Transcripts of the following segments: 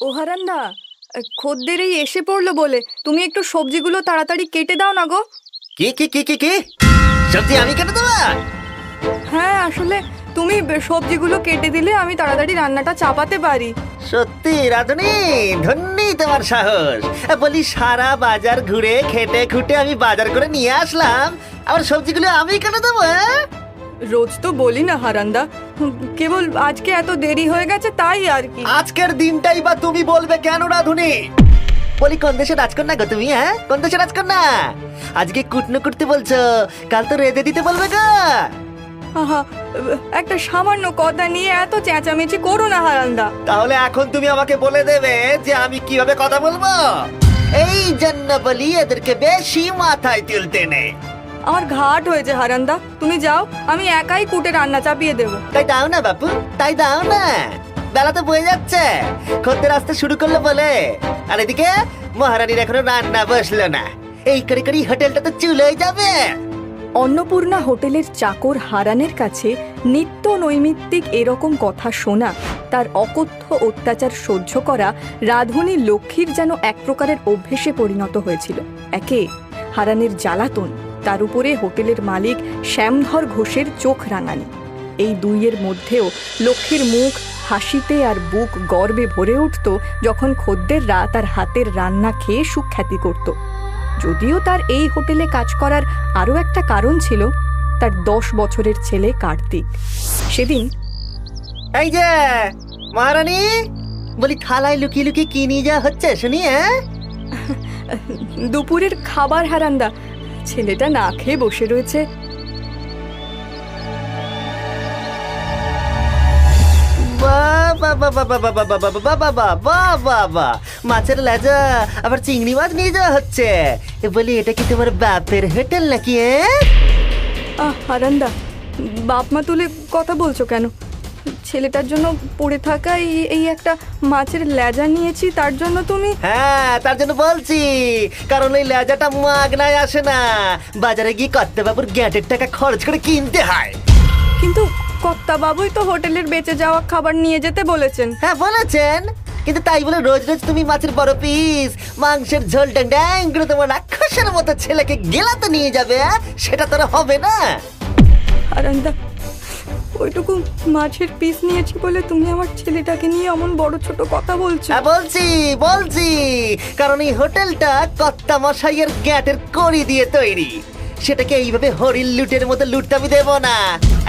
ও হারান্দা, খদ্দের এই এসে পড়লো বলে তুমি একটু সবজিগুলো তাড়াতাড়ি কেটে দাও না গো। কি কি কি কি কি সবজি আমি কেটে দেবো? হ্যাঁ, আসলে তুমি সবজিগুলো কেটে দিলে আমি তাড়াতাড়ি রান্নাটা চাপাতে পারি। সত্যি রাধুনি, ধন্যি তোমার সাহস। বলি সারা বাজার ঘুরে খেটে খুঁটে আমি বাজার করে নিয়ে আসলাম, আবার সবজিগুলো আমি কেটে দেবো? রোজ তো বলি না হারান্দা, কেবল আজকে এত দেরি হয়ে গেছে তাই আর কি। আজকের দিনটাই বা তুমি বলবে কেন রাধুনি? বলি কোন দেশের রাজকন্যা গো তুমি? হ্যাঁ, কোন দেশের রাজকন্যা? আজকে কুটনো করতে বলছো, কাল তো রেঁধে দিতে বলবে গো। আহা, একটা সামান্য কথা নিয়ে এত চেঁচামেচি করো না হারান্দা। তাহলে এখন তুমি আমাকে বলে দেবে যে আমি কিভাবে কথা বলবো। এই জন্য বলি এদেরকে বেশি মাথায় তুলতে নেই। আমার ঘাট হয়েছে হারান্দা, তুমি যাও, আমি একাই কুটে রান্না চাপিয়ে দেবো। তাই দাও না বাপু, তাই দাও না। বেলা তো বয়ে যাচ্ছে, খদ্দের আসতে শুরু করলো বলে। আর এদিকে মহারানীর এখনো রান্না বসলো না, এই করে করে হোটেলটা তো চুলোয় যাবে। অন্নপূর্ণা হোটেলের চাকর হারানের কাছে নিত্য নৈমিত্তিক এরকম কথা শোনা, তার অকথ্য অত্যাচার সহ্য করা রাধুনী লক্ষ্মীর যেন এক প্রকারের অভ্যেসে পরিণত হয়েছিল। একে হারানের জ্বালাতন, তার উপরে হোটেলের মালিক শ্যামধর ঘোষের চোখ রাঙানি, এই দুইয়ের মধ্যেও লক্ষ্মীর মুখ হাসিতে আর বুক গর্বে ভরে উঠত যখন খদ্দেররা তার হাতের রান্না খেয়ে সুখ্যাতি করত। যদিও তার এই হোটেলে কাজ করার আরও একটা কারণ ছিল, তার 10 বছরের ছেলে কার্তিক। সেদিন এই যে মহারানী, বলি থালায় লুকিয়ে লুকিয়ে কি নিয়ে যাওয়া হচ্ছে শুনি? দুপুরের খাবার হারান্দা, ছেলেটা না খেয়ে বসে রয়েছে। মাছের লেজা আবার চিংড়ি মাছ নিয়ে যাওয়া হচ্ছে। বলি এটা কি তোমার বাপের হোটেল নাকি? হারান্দা, বাপ মা তুলে কথা বলছো কেন? ছেলেটার জন্য পড়ে থাকা এই একটা মাছের লেজা নিয়েছি, তার জন্য তুমি? হ্যাঁ, তার জন্য বলছি, কারণ ওই লেজাটা মাগনায় আসে না, বাজারে গিয়ে কর্তা বাবুর গ্যাটের টাকা খরচ করে কিনতে হয়। কিন্তু কর্তা বাবুই তো হোটেলের বেঁচে যাওয়া খাবার নিয়ে যেতে বলেছেন। হ্যাঁ বলেছেন, কিন্তু তাই বলে রোজ রোজ তুমি মাছের বড় পিস, মাংসের ঝোল ড্যাং করে তোমার রাক্ষসের মতো ছেলেকে গেলাতে নিয়ে যাবে, সেটা তোর হবে না। হারান্দা, ওইটুকু মাছের পিস নিয়েছি বলে তুমি আমার ছেলেটাকে নিয়ে এমন বড় ছোট কথা বলছো? হ্যাঁ বলছি বলছি, কারণ এই হোটেলটা কর্তা মশাইয়ের গ্যাটের কড়ি দিয়ে তৈরি, সেটাকে এইভাবে হরিণ লুটের মতো লুটতে আমি দেবো না।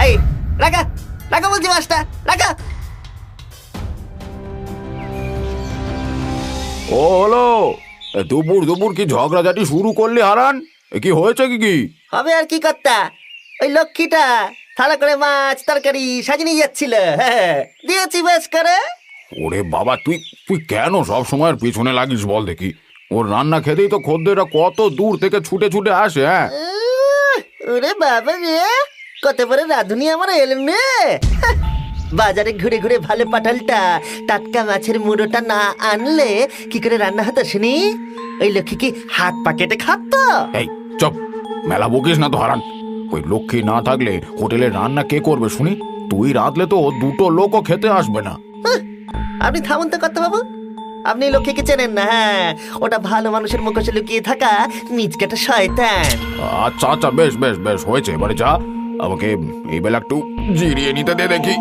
এই রাখা রাখা বলছি, মাছটা রাখা। ও হলো, দুপুর দুপুর কি ঝগড়াঝাটি শুরু করলি হারান? কি হয়েছে কি? হবে আর কি কর্তা, ওই লক্ষ্মীটা থালা করে মাছ তরকারি সাজিয়ে নিয়ে যাচ্ছিল, হ্যাঁ দিয়েছি বেশ করে। ওরে বাবা, তুই তুই কেন সব সময়ের পিছনে লাগিস বল দেখি? ওর রান্না খেতেই তো খদ্দেররা কত দূর থেকে ছুটে ছুটে আসে। হ্যাঁ, ওরে বাবা রে, কত বড় রাঁধুনি আমার এলেন রে। বাজারে ঘুরে ঘুরে ভালো পাঠালটা টাটকা মাছের মুড়োটা না আনলে কি করে রান্না হতো শুনি? ওই লক্ষ্মী কি হাত পা কেটে খাতো? এই চপ, মেলা বকিস না তো হারান। ওই লক্ষ্মী না থাকলে হোটেলের রান্না কে করবে শুনি? তুই রাঁধলে তো দুটো লোকও খেতে আসবে না। আপনি থামুন তো কর্তা বাবু, আপনি লক্ষ্মীকে চেনেন না। হ্যাঁ, ওটা ভালো মানুষের মুখোশে লুকিয়ে থাকা মিচকেটা শয়তান। আচ্ছা আচ্ছা, বেশ বেশ বেশ হয়েছে, এবারে যা, আমাকে এই বেলা একটু জিরিয়ে নিতে দে দেখি।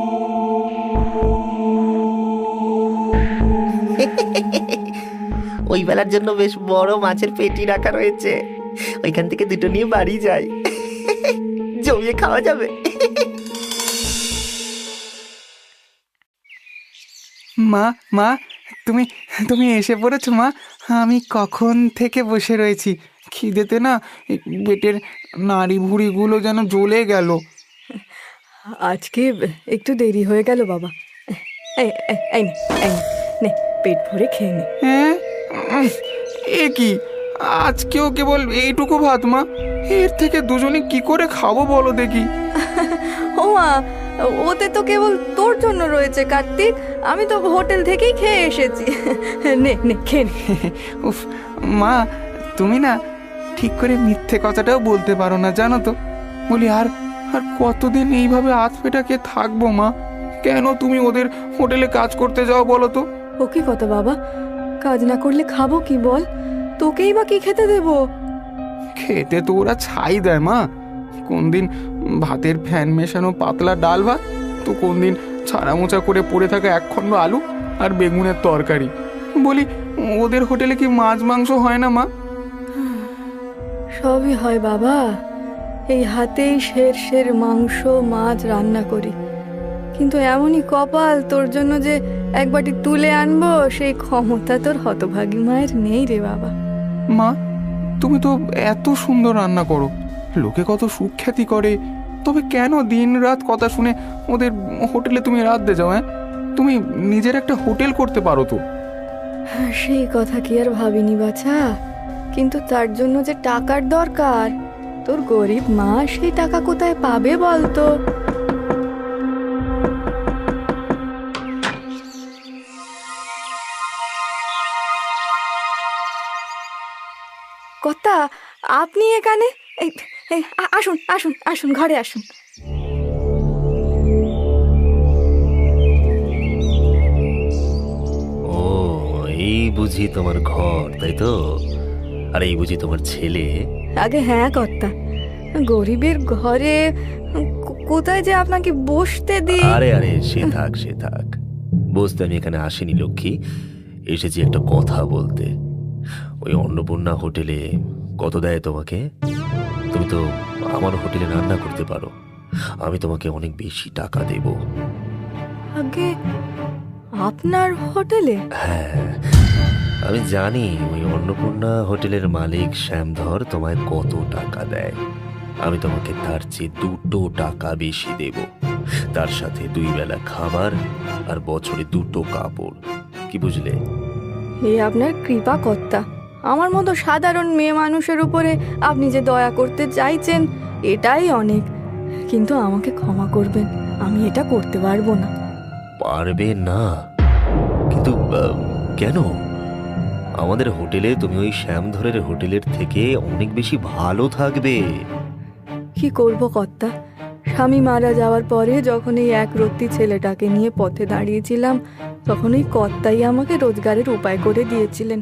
ওই বেলার জন্য বেশ বড় মাছের পেটি রাখা রয়েছে, ওইখান থেকে দুটো নিয়ে বাড়ি যাই, জমিয়ে খাওয়া যাবে। মা মা, তুমি তুমি এসে পড়েছো মা? আমি কখন থেকে বসে রয়েছি, খিদেতে না পেটের নাড়ি ভুড়িগুলো যেন জ্বলে গেল। আজকে একটু দেরি হয়ে গেল বাবা। এই এই, এই নে, এই নে, নে পেট ভরে খেয়ে নে। হ্যাঁ, এ কি, আজকেও কেবল এইটুকু ভাত মা? এর থেকে দুজনে কি করে খাবো বলো দেখি? ও মা, ওতে তো কেবল তোর জন্য রয়েছে কার্তিক, আমি তো হোটেল থেকেই খেয়ে এসেছি। নে নে খেয়ে নে। উফ মা, তুমি না ঠিক করে মিথ্যে কথাটাও বলতে পারো না জানো তো। বলি আর আর কতদিন এইভাবে হাত পেটাকে থাকবো মা? কেন তুমি ওদের হোটেলে কাজ করতে যাও বলো তো? ও কি কথা বাবা, কাজ না করলে খাবো কি বল? তোকেই বা কি খেতে দেবো? খেতে তো ওরা ছাই দেয় মা। কোন দিন ভাতের ফ্যান মেশানো পাতলা ডাল ভাত, তো কোন দিন ছাড়া মোচা করে পড়ে থাকা একখণ্ড আলু আর বেগুনের তরকারি। বলি, ওদের হোটেলে কি মাছ মাংস হয় না মা? সবই হয় বাবা, এই হাতেই সের সের মাংস মাছ রান্না করি। কিন্তু এমনই কপাল তোর জন্য যে এক বাটি তুলে আনবো, সেই ক্ষমতা তোর হতভাগী মায়ের নেই রে বাবা। মা, তুমি তো এত সুন্দর রান্না করো, লোকে কত সুখ্যাতি করে, তবে কেন দিন রাত কথা শুনে ওদের হোটেলে তুমি রাঁধতে যাও? তুমি নিজের একটা হোটেল করতে পারো তো। সেই কথা কি আর ভাবিনি বাছা, কিন্তু তার জন্য যে টাকার দরকার, তোর গরিব মা সেই টাকা কোথায় পাবে বলতো? কর্তা, আপনি এখানে? আসুন আসুন আসুন, ঘরে আসুন। ও, এই বুঝি তোমার ঘর, তাই তো? আর এই বুঝি তোমার ছেলে? আগে হ্যাঁ কর্তা, গরিবের ঘরে কোথায় যে আপনাকে বসতে দিই। আরে আরে, সে থাক সে থাক। বসতে আমি এখানে আসিনি লক্ষ্মী, এসেছি একটা কথা বলতে। ওই অন্নপূর্ণা হোটেলে কত দেয় তোমাকে? তুমি তো আমার হোটেলে রান্না করতে পারো, আমি তোমাকে অনেক বেশি টাকা দেব। আগে আপনার হোটেলে? হ্যাঁ, আমি জানি ওই অন্নপূর্ণা হোটেলের মালিক শ্যামধর তোমায় কত টাকা দেয়। আমি তোমাকে তার চেয়ে 2 টাকা বেশি দেব, তার সাথে 2 বেলা খাবার আর বছরে 2 কাপড়। কি বুঝলে? এ আপনার কৃপা কর্তা, আমার মতো সাধারণ মেয়ে মানুষের উপরে আপনি যে দয়া করতে চাইছেন এটাই অনেক। কিন্তু আমাকে ক্ষমা করবেন, আমি এটা করতে পারবো না। পারবে না? কিন্তু কেন? আমাদের হোটেলে তুমি ওই শ্যামধরের হোটেলের থেকে অনেক বেশি ভালো থাকবে। কি করব কর্তা, স্বামী মারা যাওয়ার পরে যখন এই একরত্তি ছেলেটাকে নিয়ে পথে দাঁড়িয়েছিলাম, তখন ওই কর্তাই আমাকে রোজগারের উপায় করে দিয়েছিলেন।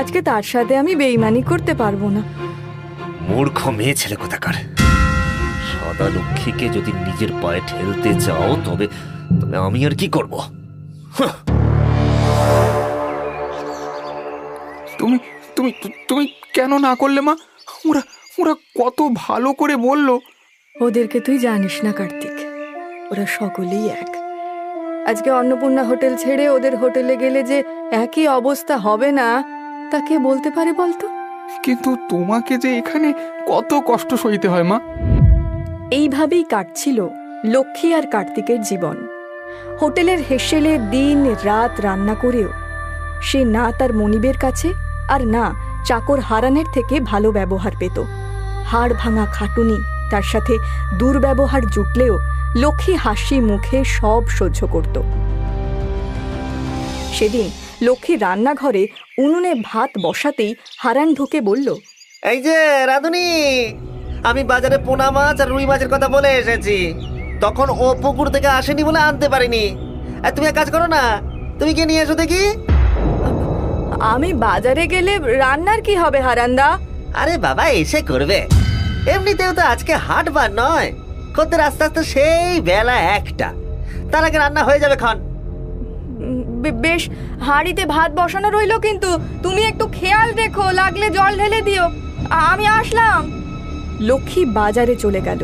আজকে তার সাথে আমি বেইমানি করতে পারবো না। মূর্খ মেয়ে ছেলে কোথাকার! সদা লক্ষ্মীকে যদি নিজের পায়ে ঠেলতে চাও, তবে আমি আর কি করব? তুমি তুমি তুমি কেন না করলে মা? ওরা ওরা কত ভালো করে বললো। ওদেরকে তুই জানিস না কার্তিক, ওরা সকলেই এক। আজকে অন্নপূর্ণা হোটেল ছেড়ে ওদের হোটেলে গেলে যে একই অবস্থা হবে না, তা কে বলতে পারে বলতো? কিন্তু তোমাকে যে এখানে কত কষ্ট সইতে হয় মা। এইভাবেই কাটছিল লক্ষ্মী আর কার্তিকের জীবন। হোটেলের হেসেলে দিন রাত রান্না করেও সে না তার মনিবের কাছে আর না চাকর হারানের থেকে ভালো ব্যবহার পেত। হাড় ভাঙা খাটুনি, তার সাথে দুর্ব্যবহার জুটলেও লক্ষ্মী হাসি মুখে সব সহ্য করত। সেদিন লক্ষ্মী রান্নাঘরে উনুনে ভাত বসাতেই হারান ঢুকে বলল, এই যে রাধুনি, আমি বাজারে পোনা মাছ আর রুই মাছের কথা বলে এসেছি। তখন ও পুকুর থেকে আসেনি বলে আনতে পারিনি। আর তুমি এক কাজ করো না, তুমি কি নিয়ে এসো দেখি। আমি বাজারে গেলে রান্নার কি হবে হারান্দা? আরে বাবা, এসে করবে। এমনিতেও তো আজকে হাটবার নয়, করতে আস্তে আস্তে সেই বেলা 1টা, তার আগে রান্না হয়ে যাবে ক্ষণ। বেশ, হাঁড়িতে ভাত বসানো রইলো, কিন্তু তুমি একটু খেয়াল রেখো, লাগলে জল ঢেলে দিও। আমি আসলাম। লক্ষ্মী বাজারে চলে গেল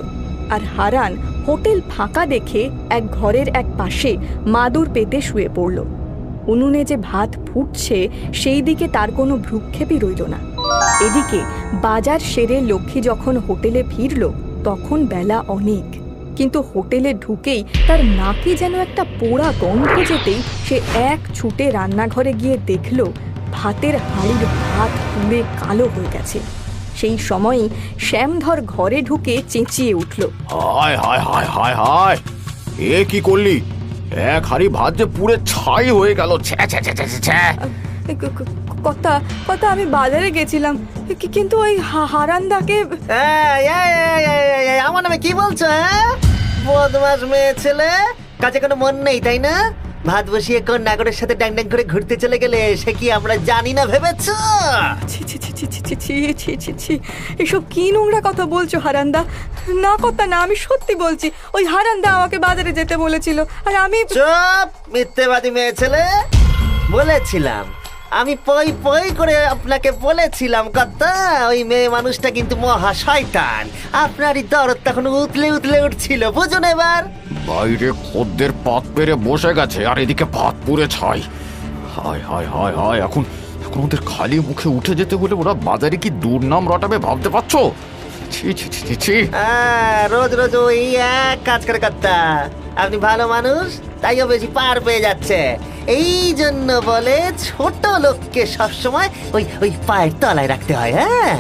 আর হারান হোটেল ফাঁকা দেখে এক ঘরের এক পাশে মাদুর পেতে শুয়ে পড়ল। উনুনে যে ভাত ফুটছে সেই দিকে তার কোনো ভ্রুক্ষেপই রইল না। এদিকে বাজার সেরে লক্ষ্মী যখন হোটেলে ফিরল, তখন বেলা অনেক। কিন্তু হোটেলে ঢুকেই তার নাকে যেন একটা পোড়া গন্ধ যেতেই সে এক ছুটে রান্নাঘরে গিয়ে দেখল ভাতের হাঁড়ির ভাত পুড়ে কালো হয়ে গেছে। সেই সময়ই শ্যামধর ঘরে ঢুকে চেঁচিয়ে উঠল, হায় হায় হায় হায় হায়, এ কি করলি? এক হাড়ি ভাত যে পুড়ে ছাই হয়ে গেল। কথা আমি বাজারে গেছিলাম, কিন্তু ওই হারান্দাকে। আমার নামে কি বলছো? হ্যাঁ, বদমাস মেয়ে ছেলে, কাজে কোনো মন নেই তাই না? ভাত বসিয়ে কোন নাগরের সাথে ড্যাং ড্যাং করে ঘুরতে চলে গেলে সে কি আমরা জানি না ভেবেছো? ছি ছি ছি ছি ছি ছি ছি ছি ছি ছি, এসব কি নোংরা কথা বলছো হারান্দা? না কথা না, আমি সত্যি বলছি, ওই হারান্দা আমাকে বাজারে যেতে বলেছিল আর আমি চুপ, মিথ্যেবাদী মেয়ে ছেলে। বলেছিলাম, আমি পই পই করে আপনাকে বলেছিলাম কথা, ওই মেয়ে মানুষটা কিন্তু মহা শয়তান। আপনারই দরদ তখন উতলে উতলে উঠছিল, বুঝুন এবার? বাইরে খদ্দের পাত পেরে বসে গেছে আর এদিকে ভাত পুড়ে ছাই। হায় হায় হায় হায়, এখন এখন ওদের খালি মুখে উঠে যেতে হলে ওরা বাজারে কি দুর্নাম রটাবে ভাবতে পারছো? ছি ছি ছি ছি ছি। রোজ রোজ ওই এক কাজ করে কর্তা। আপনি ভালো মানুষ, তাইও বেশি পার পেয়ে যাচ্ছে। এই জন্য বলে ছোট লোককে সবসময় ওই ওই পায়ের তলায় রাখতে হয়। হ্যাঁ,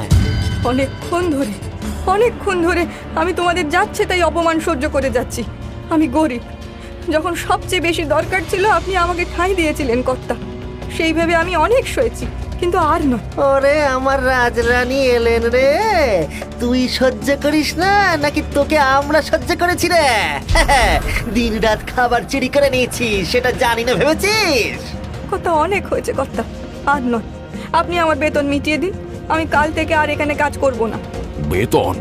অনেকক্ষণ ধরে আমি তোমাদের যাচ্ছে তাই অপমান সহ্য করে যাচ্ছি। আমি গরিব, যখন সবচেয়ে বেশি দরকার ছিল আপনি আমাকে ঠাঁই দিয়েছিলেন কর্তা, সেই ভেবে আমি অনেক সয়েছি, কিন্তু আর নয়। ওরে আমার রাজরানী এলেন রে, তুই সহ্য করিস না নাকি তোকে আমরা সহ্য করেছি রে? দিন রাত খাবার চুরি করে নিয়েছি, সেটা জানি না ভেবেছিস? কথা অনেক হয়েছে কর্তা, আর নয়। আপনি আমার বেতন মিটিয়ে দিন, আমি কাল থেকে আর এখানে কাজ করব না। বেতন?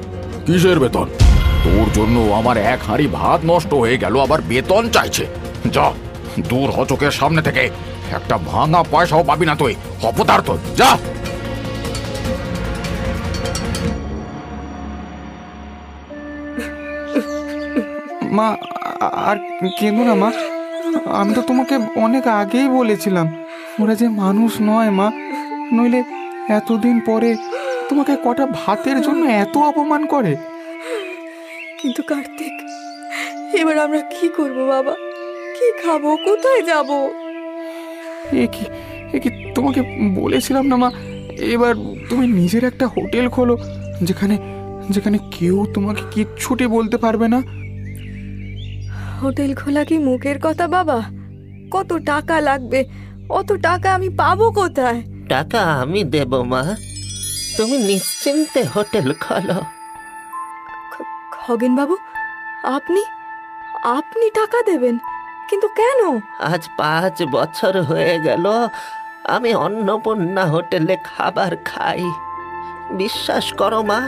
কিসের বেতন? তোর জন্য আমার এক হাঁড়ি ভাত নষ্ট হয়ে গেল, আবার বেতন চাইছে? যা দূর হ চোখের সামনে থেকে, একটা ভাঙা পয়সাও পাবি না তুই, অপদার্থ, যা। মা, আর কেঁদো না মা, আমি তো তোমাকে অনেক আগেই বলেছিলাম ওরা যে মানুষ নয় মা, নইলে এতদিন পরে তোমাকে কটা ভাতের জন্য এত অপমান করে। কিন্তু কার্তিক, এবার আমরা কি করব বাবা? কি খাবো, কোথায় যাব? এ কি তোমাকে বলেছিলাম না মা, এবার তুমি নিজের একটা হোটেল খোলো, যেখানে যেখানে কেউ তোমাকে কিচ্ছুটি বলতে পারবে না। হোটেল খোলা কি মুখের কথা বাবা? কত টাকা লাগবে? অত টাকা আমি পাবো কোথায়? টাকা আমি দেব মা, তুমি নিশ্চিন্তে হোটেল খোলো। খগেন বাবু, আপনি আপনি টাকা দেবেন? কিন্তু কেন? আজ 5 বছর হয়ে গেল আমি অন্নপূর্ণা হোটেলে খাবার খাই। বিশ্বাস করো মা,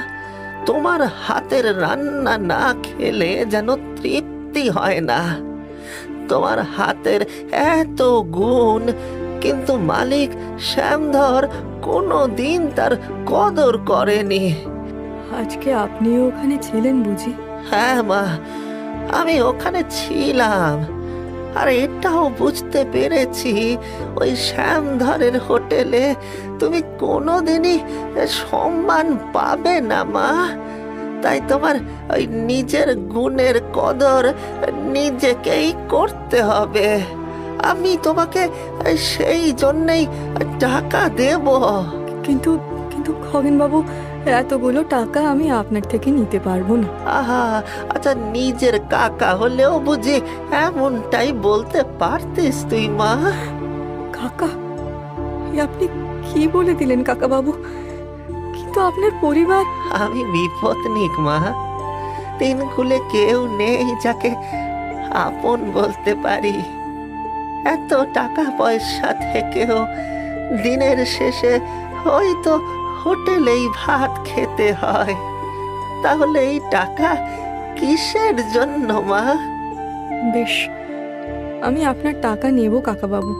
তোমার হাতের রান্না না খেলে যেন তৃপ্তি হয় না। তোমার হাতের এত গুণ, কিন্তু মালিক শ্যামধর কোনো দিন তার কদর করেনি। আজকে আপনিও ওখানে ছিলেন বুঝি? হ্যাঁ মা, আমি ওখানে ছিলাম, আর এটাও বুঝতে পেরেছি ওই শ্যামধরের হোটেলে তুমি কোনোদিনই সম্মান পাবে না মা। তাই তোমার ওই নিজের গুণের কদর নিজেকেই করতে হবে। আমি তোমাকে সেই জন্যেই টাকা দেব। কিন্তু কিন্তু খগেন বাবু, এতগুলো টাকা আমি আপনার থেকে নিতে পারবো না। আহা, আচ্ছা নিজের কাকা হলেও বুঝি এমনটাই বলতে পারতিস তুই মা? কাকা? এ আপনি কি বলে দিলেন কাকা বাবু? কিন্তু আপনার পরিবার। আমি বিপত্নিক মা, 3 কুলে কেউ নেই যাকে আপন বলতে পারি। এত টাকা পয়সা থেকেও দিনের শেষে হয়তো হোটেলেই ভাত খেতে হয়। তাহলে এই টাকা কিসের জন্য মা? বেশ, আমি আপনার টাকা নেব কাকা বাবু,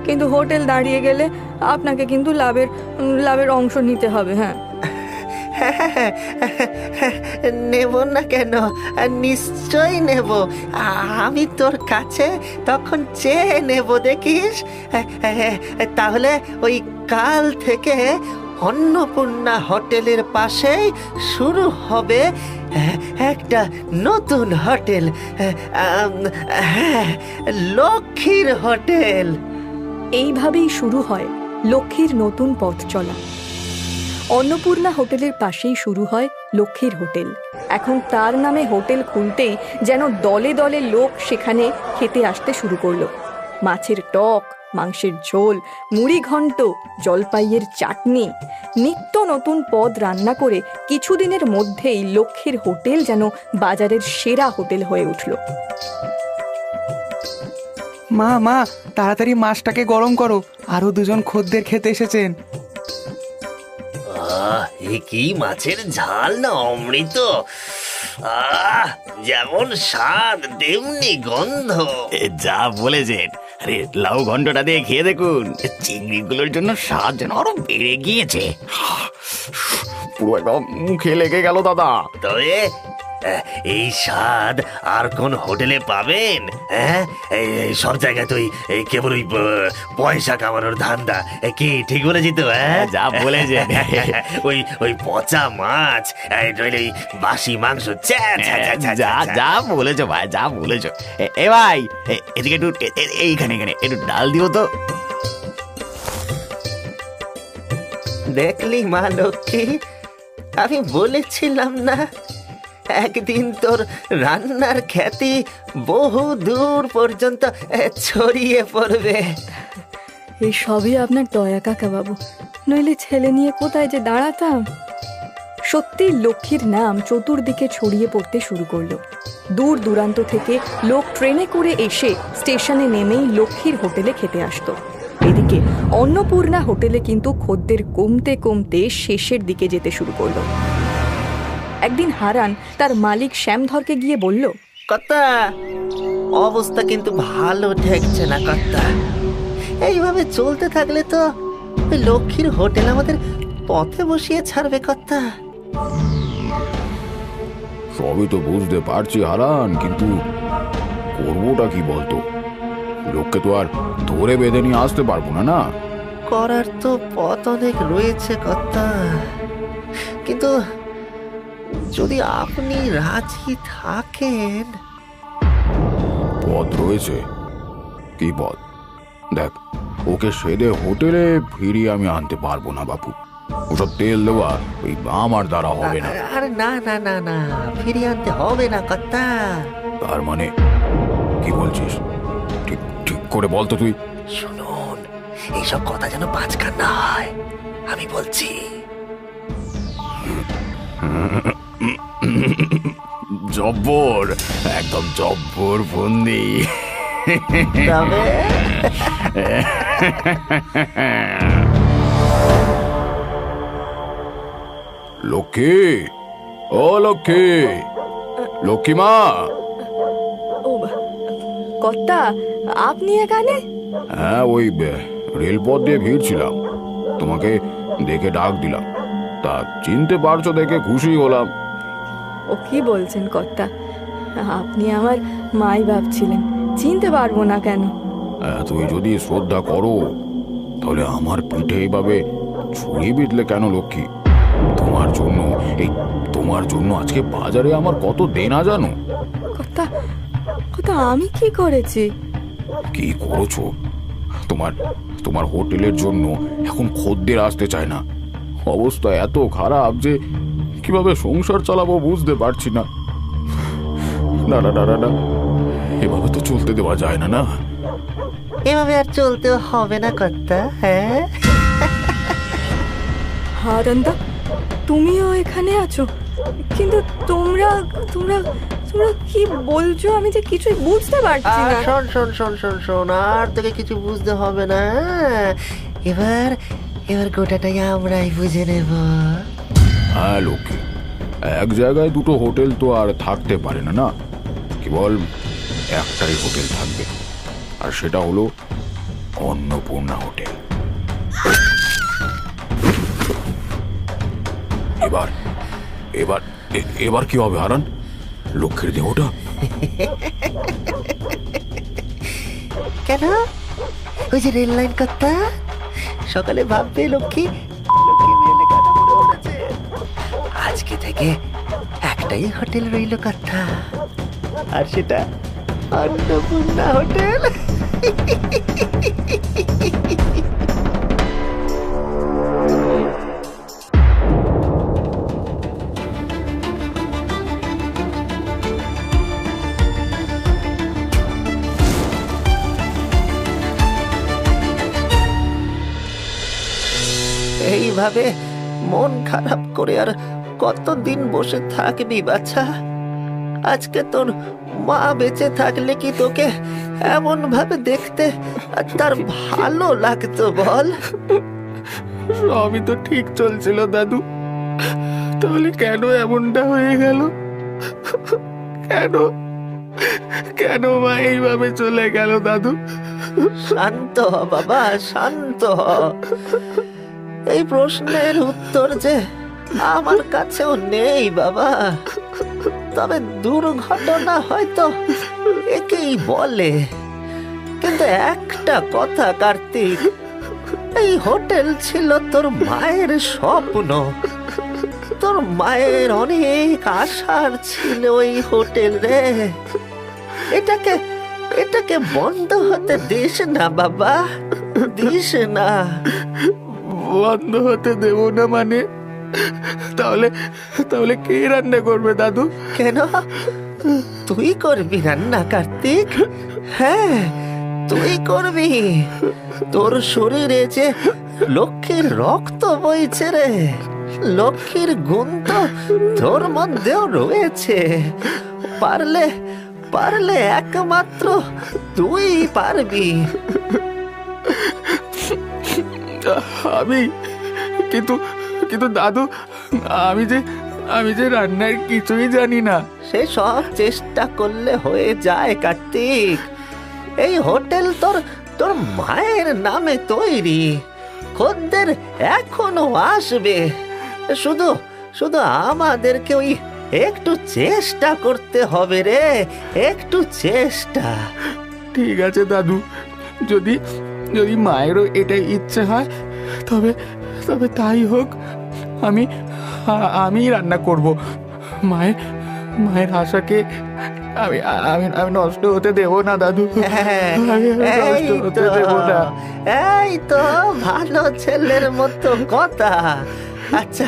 কিন্তু হোটেল দাঁড়িয়ে গেলে আপনাকে কিন্তু লাভের অংশ নিতে হবে। হ্যাঁ, নেব না কেন? নিশ্চয়ই নেব। আমি তোর কাছে তখন চেয়ে নেব, দেখিস। তাহলে ওই কাল থেকে অন্নপূর্ণা হোটেলের পাশেই শুরু হবে একটা নতুন হোটেল, লক্ষ্মীর হোটেল। এইভাবেই শুরু হয় লক্ষ্মীর নতুন পথ চলা। অন্নপূর্ণা হোটেলের পাশেই শুরু হয় লক্ষ্মীর হোটেল। এখন তার নামে হোটেল খুলতেই যেন দলে দলে লোক সেখানে খেতে আসতে শুরু করলো। মাছের টক, মাংসের ঝোল, মুড়ি ঘন্ট, জলপাইয়ের চাটনি, নিত্য নতুন পদ রান্না করে কিছুদিনের মধ্যেই লক্ষ্মীর হোটেল যেন বাজারের সেরা হোটেল হয়ে উঠল। মা মা, তাড়াতাড়ি মাছটাকে গরম করো, আরো দুজন খদ্দের খেতে এসেছেন। এ কি মাছের ঝাল না অমৃত! যেমন স্বাদ তেমনি গন্ধ। যা বলেছেন। আরে লাউ ঘন্টটা দিয়ে খেয়ে দেখুন, চিংড়িগুলোর জন্য স্বাদ যেন আরো বেড়ে গিয়েছে। পুরো একদম মুখে লেগে গেল দাদা। তবে এই স্বাদ আর কোন হোটেলে পাবেন? হ্যাঁ, এই সব জায়গায় তো এই কেবল ওই পয়সা কামানোর ধান্দা। কি ঠিক বলেছি তো? হ্যাঁ, যা বলেছেন। ওই পচা মাছ, নইলে ওই বাসি মাংস। যা যা বলেছো ভাই, যা বলেছো। এ ভাই, এদিকে একটু এইখানে এখানে একটু ডাল দিও তো। দেখলি মা লক্ষ্মী, আমি বলেছিলাম না একদিন তোর রান্নার খ্যাতি বহু দূর পর্যন্ত ছড়িয়ে পড়বে। এই সবই আপনার দয়া কাকা বাবু, নইলে ছেলে নিয়ে কোথায় যে দাঁড়াতাম। সত্যি লক্ষ্মীর নাম চতুর্দিকে ছড়িয়ে পড়তে শুরু করলো। দূর দূরান্ত থেকে লোক ট্রেনে করে এসে স্টেশনে নেমেই লক্ষ্মীর হোটেলে খেতে আসতো। এদিকে অন্নপূর্ণা হোটেলে কিন্তু খদ্দের কমতে কমতে শেষের দিকে যেতে শুরু করলো। একদিন হারান তার মালিক শ্যামধরকে গিয়ে বলল, কর্তা, অবস্থা কিন্তু ভালো ঠেকছে না কর্তা। এইভাবে চলতে থাকলে তো ওই লক্ষ্মীর হোটেল আমাদের পথে বসিয়ে ছাড়বে কর্তা। সবই তো বুঝতে পারছি হারান, কিন্তু করবোটা কি বলতো? লোককে তো আর ধরে বেঁধে নিয়ে আসতে পারবো না। না, করার তো পথ অনেক রয়েছে কর্তা, কিন্তু যদি আপনি রাজি থাকেন। পথ রয়েছে? কি পথ? দেখ, ওকে সেদে হোটেলে ফিরিয়ে আমি আনতে পারবো না বাপু। ওসব তেল দেওয়া ওই আমার দ্বারা হবে না। আরে না না না না, ফিরিয়ে আনতে হবে না কর্তা। তার মানে কি বলছিস? ঠিক ঠিক করে বলতো তুই। শুনুন, এইসব কথা যেন পাঁচকান না হয়, আমি বলছি। জব্বর, একদম জব্বর বন্দি। তবে লক্ষ্মী, ও লক্ষ্মী, লক্ষ্মী মা। ও কর্তা, আপনি এখানে? হ্যাঁ, ওই রেলপথ দিয়ে ভিড়ছিলাম, তোমাকে দেখে ডাক দিলাম। তা চিনতে পারছো দেখে খুশি হলাম। ও কি বলছেন কর্তা, আপনি আমার মাই ভাবছিলেন, চিনতে পারবো না কেন? তুই যদি শ্রদ্ধা করো তাহলে আমার পিঠে এইভাবে ছুরি বিঁধলে কেন লক্ষ্মী? তোমার জন্য আজকে বাজারে আমার কত দেনা জানো? কর্তা, কর্তা আমি কি করেছি? কি করেছো? তোমার হোটেলের জন্য এখন খদ্দের আসতে চায় না। অবস্থা এত খারাপ যে কিভাবে সংসার চালাবো বুঝতে পারছি না। না না না না, এভাবে তো চলতে দেওয়া যায় না। না, এভাবে আর চলতে হবে না কর্তা। হ্যাঁ, হারান্দা, তুমিও এখানে আছো? কিন্তু তোমরা তোমরা তোমরা কি বলছো? আমি যে কিছুই বুঝতে পারছি আর না। শোন শোন শোন শোন শোন, আর তোকে কিছু বুঝতে হবে না। এবার গোটাটাই আমরাই বুঝে নেব। হ্যাঁ লক্ষ্মী, এক জায়গায় দুটো হোটেল তো আর থাকতে পারে না। না, কেবল একটাই হোটেল থাকবে, আর সেটা হলো অন্নপূর্ণা হোটেল। এবার এবার এবার কি হবে হারান? লক্ষ্মীর দেহটা কেন? ওই যে রেল লাইন কর্তা, সকালে ভাববে লক্ষ্মী মেলে গানা মনে পড়েছে। আজকে থেকে একটাই হোটেল রইল কর্তা, আর সেটা অন্নপূর্ণা হোটেল। এইভাবে মন খারাপ করে আর কতদিন বসে থাকবি বাছা? আজকে তোর মা বেঁচে থাকলে কি তোকে এমন ভাবে দেখতে তার ভালো লাগতো বল? সবই তো ঠিক চলছিল দাদু, তাহলে কেন এমনটা হয়ে গেল? কেন কেন মা এইভাবে চলে গেল দাদু? শান্ত হ বাবা, শান্ত হ। এই প্রশ্নের উত্তর যে আমার কাছেও নেই বাবা, তবে দুর্ঘটনা হয়তো একেই বলে। কিন্তু একটা কথা কার্তিক, এই হোটেল ছিল তোর মায়ের স্বপ্ন। তোর মায়ের অনেক আশার ছিল এই হোটেল রে। এটাকে বন্ধ হতে দিস না বাবা, দিস না। বন্ধ হতে দেব না মানে? তাহলে তাহলে কে রান্না করবে দাদু? কেন তুই করবি রান্না কার্তিক? হ্যাঁ, তুই করবি। তোর শরীরে যে লক্ষ্মীর রক্ত বইছে রে, লক্ষ্মীর গুণ তো তোর মধ্যেও রয়েছে। পারলে পারলে একমাত্র তুই পারবি। আমি কিন্তু কিন্তু দাদু, আমি যে রান্নার কিছুই জানি না। সে সব চেষ্টা করলে হয়ে যায় কার্তিক। এই হোটেল তোর তোর মায়ের নামে তৈরি। খদ্দের এখনো আসবে, শুধু শুধু আমাদেরকে ওই একটু চেষ্টা করতে হবে রে, একটু চেষ্টা। ঠিক আছে দাদু, যদি যদি মায়েরও এটাই ইচ্ছে হয় তবে তবে তাই হোক। আমি রান্না করব। মায়ের আশাকে আমি আমি আমি নষ্ট হতে দেব না দাদু। আমি নষ্ট হতে দেব না। এই তো ভালো ছেলের মতো কথা। আচ্ছা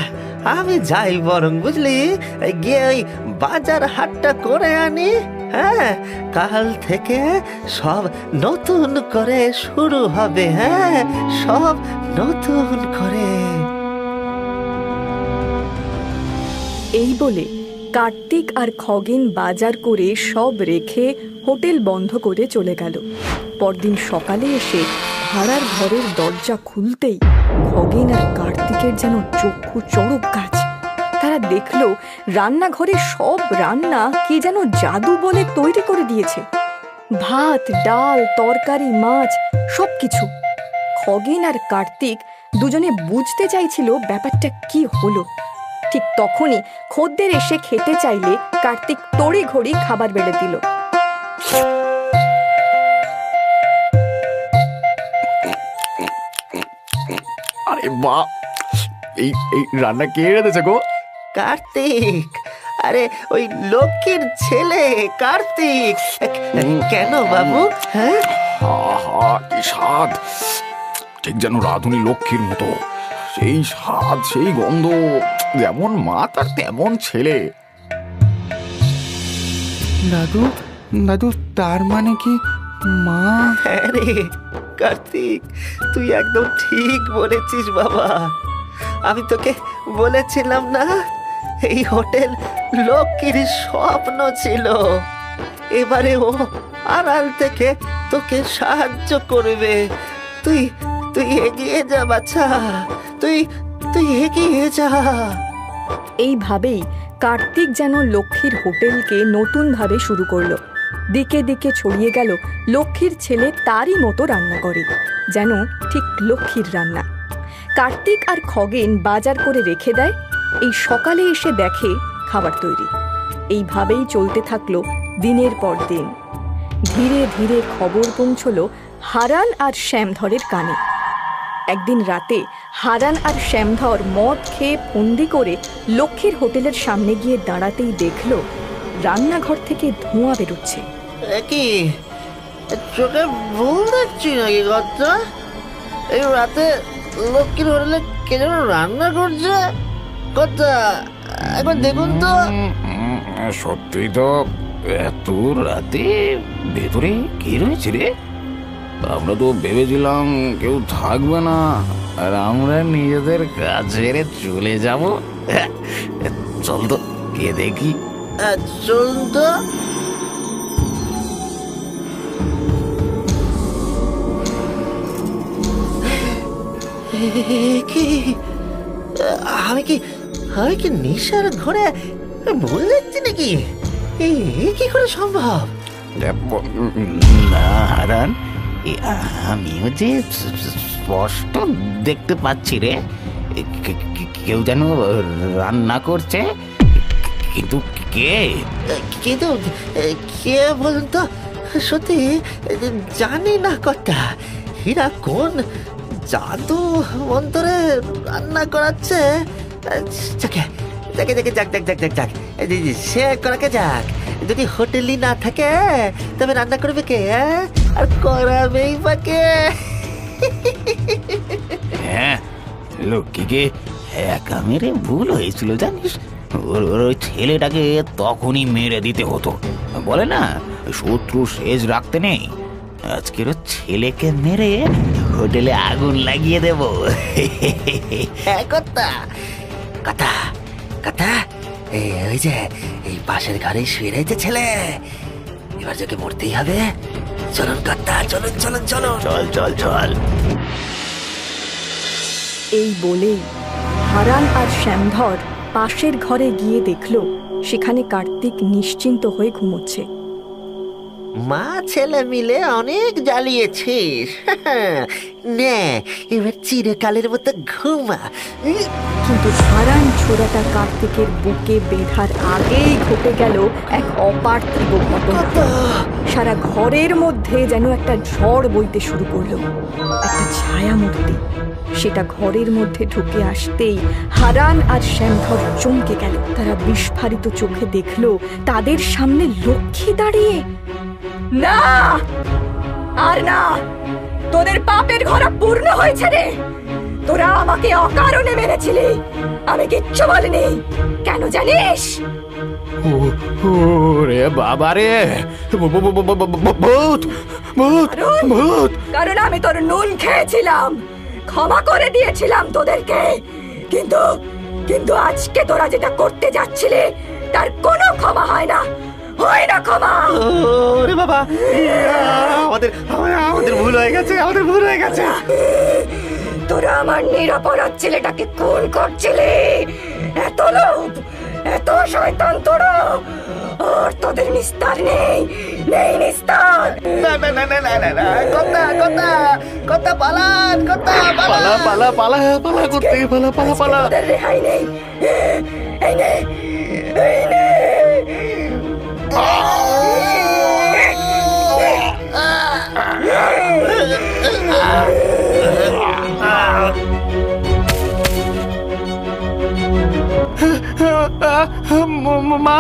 আমি যাই বরং, বুঝলি, গিয়ে ওই বাজার হাটটা করে আনি। হ্যাঁ, কাল থেকে সব নতুন করে শুরু হবে। হ্যাঁ, সব নতুন করে। এই বলে কার্তিক আর খগেন বাজার করে সব রেখে হোটেল বন্ধ করে চলে গেল। পরদিন সকালে এসে ভাড়ার ঘরের দরজা খুলতেই খগেন আর কার্তিকের যেন চক্ষু চড়ক গাছ। তারা দেখলো রান্নাঘরে সব রান্না কি যেন জাদু বলে তৈরি করে দিয়েছে। ভাত, ডাল, তরকারি, মাছ, সবকিছু। খগেন আর কার্তিক দুজনে বুঝতে চাইছিল ব্যাপারটা কি হলো। ঠিক তখনই খদ্দের এসে খেতে চাইলে কার্তিক তড়িঘড়ি খাবার বেড়ে দিল। আরে বা, এই এই রান্না কে রেঁধেছে গো? কার্তিক, আরে ওই লক্ষ্মীর ছেলে কার্তিক। কেন বাবু? হ্যাঁ, আহা কি স্বাদ, ঠিক যেন রাঁধুনি লক্ষ্মীর মতো। সেই স্বাদ, সেই গন্ধ, যেমন মা তার তেমন ছেলে। দাদু তার মানে কি মা? হ্যাঁ রে কার্তিক, তুই একদম ঠিক বলেছিস বাবা। আমি তোকে বলেছিলাম না, এই হোটেল লক্ষ্মীর স্বপ্ন ছিল। এবারে ও আড়াল থেকে তোকে সাহায্য করবে। তুই তুই এগিয়ে যা বাচ্চা, তুই এগিয়ে যা। এইভাবেই কার্তিক যেন লক্ষ্মীর হোটেলকে নতুনভাবে শুরু করলো। দিকে দিকে ছড়িয়ে গেল লক্ষ্মীর ছেলে তারই মতো রান্না করে, যেন ঠিক লক্ষ্মীর রান্না। কার্তিক আর খগেন বাজার করে রেখে দেয়। এই সকালে এসে দেখে খাবার তৈরি। এইভাবেই চলতে থাকলো দিনের পর দিন। ধীরে ধীরে খবর পৌঁছলো হারান আর শ্যামধরের কানে। একদিন রাতে হারান আর শ্যামধর মদ খেয়ে ফন্দি করে লক্ষ্মীর হোটেলের সামনে গিয়ে দাঁড়াতেই দেখলো রান্নাঘর থেকে ধোঁয়া বেরোচ্ছে। কি চোখে ভুল দেখছি নাকি কথা? এই রাতে লক্ষ্মীর হোটেলে কে যেন রান্না করছে কথা, একবার দেখুন তো। সত্যি তো, এত রাতে ভেতরে কি রয়েছে রে? আমরা তো ভেবেছিলাম কেউ থাকবে না আর আমরা নিজেদের কাজ ছেড়ে চলে যাব। চল তো কে দেখি। চলুন তো। কি আমি কি আমি কি নেশার ঘরে ভুল যাচ্ছি নাকি? কি করে সম্ভব? না হারান, আমিও যে স্পষ্ট দেখতে পাচ্ছি রে, কেউ যেন রান্না করছে, কিন্তু কে? কিন্তু কে বলুন তো? সত্যি জানি না কথা। হীরা কোন জাদু মন্ত্রে রান্না করাচ্ছে। যাকে যাকে যাকে যাক যাক যাক যাক যাক সে করাকে যাক। যদি হোটেলই না থাকে তবে রান্না করবে কে? আর করাবেই বা কে? হ্যাঁ, লক্ষ্মীকে একা মেরে ভুল হয়েছিল জানিস। ওই ছেলেটাকে তখনই মেরে দিতে হতো। বলে না, শত্রু শেষ রাখতে নেই। আজকের ওর ছেলেকে মেরে হোটেলে আগুন লাগিয়ে দেব। কথা কথা কথা ওই যে এই পাশের ঘরে শুয়ে রয়েছে ছেলে, এবার তোকে মরতেই হবে। চলুন কথা, চলুন চলুন চলুন, চল চল চল। এই বলেই হারান আর শ্যামধর পাশের ঘরে গিয়ে দেখল সেখানে কার্তিক নিশ্চিন্ত হয়ে ঘুমোচ্ছে। মা ছেলে মিলে অনেক জ্বালিয়েছিস, নে এবার চিরকালের মতো ঘুমা। কিন্তু হারান ছোড়াটা কার্তিকের বুকে বেঁধার আগেই ঘটে গেল এক অপার্থিব ঘটনা। সারা ঘরের মধ্যে যেন একটা ঝড় বইতে শুরু করলো। একটা ছায়া মূর্তি সেটা ঘরের মধ্যে ঢুকে আসতেই হারান আর শ্যামধর চমকে গেল। তারা বিস্ফারিত চোখে দেখলো তাদের সামনে লক্ষ্মী দাঁড়িয়ে। না আর না, তোদের পাপের ঘোড়া পূর্ণ হয়েছে রে। তোরা আমাকে অকারণে মেরেছিলি, আমি কিচ্ছু বলিনি। কেন জানিস? রে বাবা রে, ভূত ভূত ভূত! কারণ আমি তোর নুন খেয়েছিলাম, ক্ষমা করে দিয়েছিলাম তোদেরকে, কিন্তু কিন্তু আজকে তোরা যেটা করতে যাচ্ছিলে তার কোনো ক্ষমা হয় না, হয় না ক্ষমা। ওরে বাবা, আমাদের আমাদের ভুল হয়ে গেছে, আমাদের ভুল হয়ে গেছে। তোরা আমার নিরপরাধ ছেলেটাকে খুন করছিলি। এত লোভ, এত শয়তান তোরা, আর তোদের নিস্তার নেই, নেই নিস্তার। না না না না না না না, কথা কথা কথা পালান, কথা পালা পালা পালা পালা করতে পালা পালা পালা। তোদের রেহাই নেই। এই নে, এই নে। মা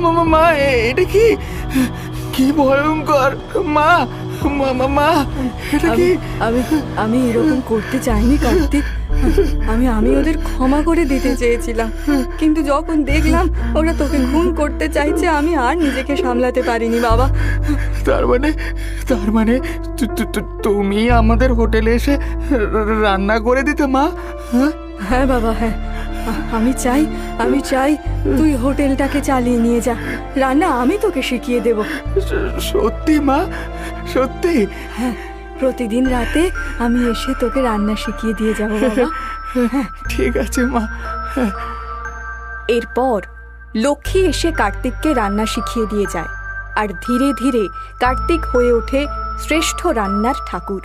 মা মা, এটা কি কি ভয়ঙ্কর! মা মা মা, এটা কি? আমি এরকম করতে চাইনি কার্তিক। আমি ওদের ক্ষমা করে দিতে চেয়েছিলাম, কিন্তু যখন দেখলাম ওরা তোকে খুন করতে চাইছে আমি আর নিজেকে সামলাতে পারিনি বাবা। তার মানে তুমি আমাদের হোটেলে এসে রান্না করে দিতে মা? হ্যাঁ বাবা, হ্যাঁ। আমি চাই তুই হোটেলটাকে চালিয়ে নিয়ে যা। রান্না আমি তোকে শিখিয়ে দেব। সত্যি মা, সত্যি? হ্যাঁ, প্রতিদিন রাতে আমি এসে তোকে রান্না শিখিয়ে দিয়ে যাবো বাবা। ঠিক আছে মা। এরপর লক্ষ্মী এসে কার্তিককে রান্না শিখিয়ে দিয়ে যায়, আর ধীরে ধীরে কার্তিক হয়ে ওঠে শ্রেষ্ঠ রান্নার ঠাকুর।